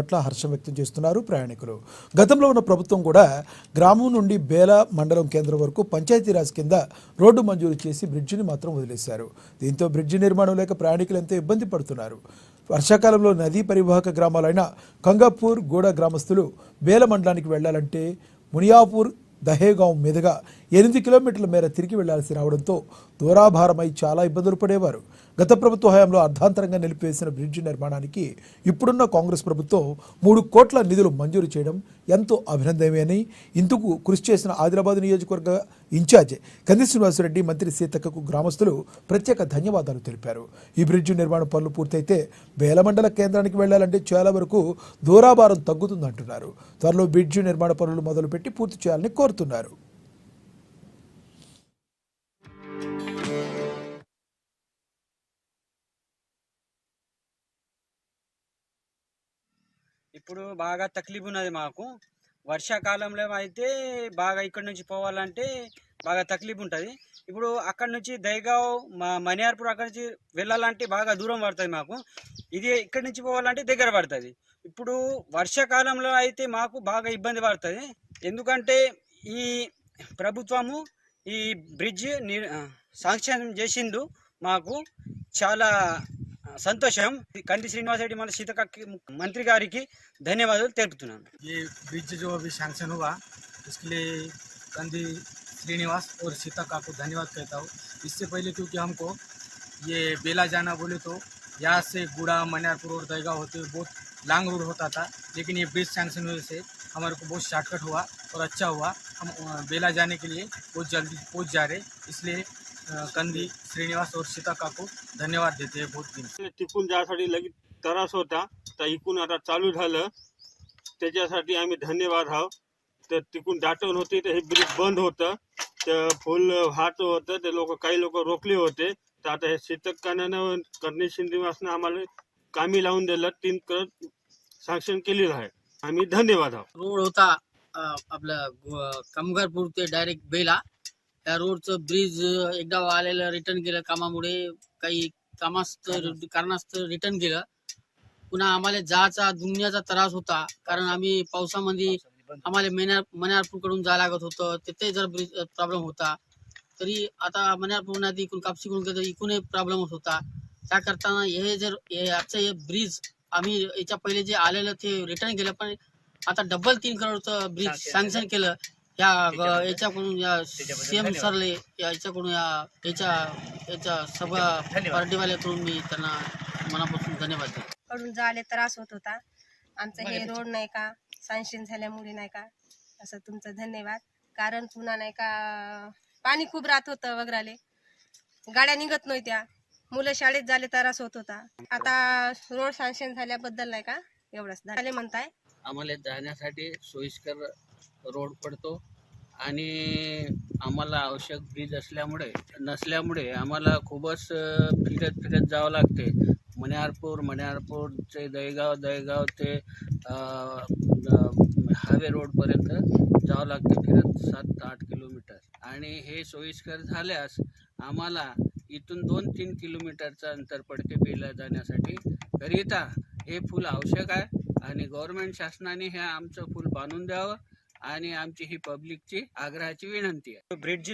పట్ల హర్షం వ్యక్తం చేస్తున్నారు ప్రయాణికులు. గతంలో ఉన్న ప్రభుత్వం కూడా గ్రామం నుండి బేల మండలం కేంద్రం వరకు పంచాయతీరాజ్ కింద రోడ్డు మంజూరు చేసి బ్రిడ్జిని మాత్రం వదిలేశారు. దీంతో బ్రిడ్జి నిర్మాణం లేక ప్రయాణికులు ఎంతో ఇబ్బంది పడుతున్నారు. వర్షాకాలంలో నదీ పరివాహక గ్రామాలైన కంగాపూర్ గూడ గ్రామస్తులు బేల మండలానికి వెళ్లాలంటే మునియాపూర్ దహేగాం మీదుగా 8 కిలోమీటర్ల మేర తిరిగి వెళ్లాల్సి రావడంతో దూరాభారమై చాలా ఇబ్బందులు పడేవారు. గత ప్రభుత్వ హయాంలో అర్ధాంతరంగా నిలిపివేసిన బ్రిడ్జి నిర్మాణానికి ఇప్పుడున్న కాంగ్రెస్ ప్రభుత్వం 3 కోట్ల నిధులు మంజూరు చేయడం ఎంతో అభినందనీయమని ఇందుకు కృషి చేసిన ఆదిలాబాద్ నియోజకవర్గ ఇన్ఛార్జ్ కంది శ్రీనివాసరెడ్డి, మంత్రి సీతక్కకు గ్రామస్తులు ప్రత్యేక ధన్యవాదాలు తెలిపారు. ఈ బ్రిడ్జి నిర్మాణ పనులు పూర్తయితే బేలమండల కేంద్రానికి వెళ్లాలంటే చాలా వరకు దూరాభారం తగ్గుతుందంటున్నారు. త్వరలో బ్రిడ్జి నిర్మాణ పనులు మొదలుపెట్టి పూర్తి చేయాలని కోరుతున్నారు. ఇప్పుడు బాగా తక్లీఫ్ ఉన్నది మాకు. వర్షాకాలంలో అయితే బాగా ఇక్కడ నుంచి పోవాలంటే బాగా తక్లీఫ్ ఉంటుంది. ఇప్పుడు అక్కడ నుంచి దైగావ్ మనియార్పూర్ అక్కడ నుంచి వెళ్ళాలంటే బాగా దూరం పడుతుంది మాకు. ఇది ఇక్కడ నుంచి పోవాలంటే దగ్గర పడుతుంది. ఇప్పుడు వర్షాకాలంలో అయితే మాకు బాగా ఇబ్బంది పడుతుంది. ఎందుకంటే ఈ ప్రభుత్వము ఈ బ్రిడ్జ్ శాంక్షన్ చేసిండు. మాకు చాలా సంతోషం. कंदी श्रीनिवास रेड्डी मन सीता मंत्री गारी की धन्यवाद तेलुपुतुन्नानु। ये ब्रिज जो अभी सैंक्शन हुआ इसके लिए कंदी श्रीनिवास और सीता का को धन्यवाद कहता हूँ। इससे पहले क्योंकि हमको ये बेला जाना बोले तो यहाँ से गुड़ा मनियारपुर और दहगांव होते हुए बहुत लॉन्ग रोड होता था, लेकिन ये ब्रिज सैंक्शन होने से हमारे को बहुत शॉर्टकट हुआ और अच्छा हुआ। हम बेला जाने के लिए बहुत जल्दी पहुँच जा रहे, इसलिए कंदी श्रीनिवास और सीता काकू धन्यवाद देते हैं। बहुत दिन तिकून जासाठी लगेच त्रास होता, तर इकून आता चालू झालं, त्याच्यासाठी आम्ही धन्यवाद आहो. तर तिकून दाटवून होती तर हे ब्रिज बंद होतं, तर फुल वाहत होतं, ते लोक काही लोक रोखले होते. तर आता हे सीतक्कानं कर्णी श्रीनिवासनं आम्हाला कामी लावून दिलं, 3 करोड सँक्शन केलेलं आहे. आम्ही धन्यवाद आहो. रोड होता आपलं कामगारपूर ते डायरेक्ट बेला, त्या रोडचं ब्रिज एकदा आलेलं रिटर्न केलं कामामुळे, काही कारणास्तव रिटर्न केलं. पुन्हा आम्हाला जायचा दुनियाचा त्रास होता, कारण आम्ही पावसामध्ये आम्हाला मनियारपूरकडून जायला लागत होतं. तिथे जर ब्रिज प्रॉब्लेम होता, तरी आता मनियारपूर नदी इकडून कापशीकडून गेलं इकडून प्रॉब्लेम होत होता. त्या करताना आजचं हे ब्रिज आम्ही याच्या पहिले जे आलेलं ते रिटर्न केलं, पण आता डबल 3 करोडचं ब्रिज सँक्शन केलं. याच्याकडून या सीएम सरले याच्याकडून याच्या सभा पार्टीवाल्याकडून मी त्यांना मनापासून धन्यवाद देतो. कडून जायला त्रास होत होता. आमचं हे रोड नाही का सँक्शन झाल्यामुळे नाही का असं तुमचं धन्यवाद. कारण पुन्हा नाही का पाणी खूप राहत होतं वगैरे, गाड्या निघत नव्हत्या, मुलं शाळेत जायला त्रास होत होता. आता रोड सँक्शन झाल्याबद्दल नाही का एवढंच झाले म्हणताय. आम्हाला जाण्यासाठी सोयीस्कर रोड पडतो आणि आम्हाला आवश्यक ब्रिज नसल्यामुळे आम्हाला खूपच फिरत जावं लागते. मनियारपूरचे दहगाव ते हायवे रोडपर्यंत जावं लागते फिरत 7-8 किलोमीटर. आणि हे सोयीस्कर झाल्यास आम्हाला इथून 2-3 किलोमीटरचं अंतर पडते बेला जाण्यासाठी. करिता हे फूल आवश्यक आहे आणि गव्हर्नमेंट शासनाने हे आमचं फूल बांधून द्यावं आणि आमची ही पब्लिकची आग्रहाची विनंती आहे. ब्रिड्ज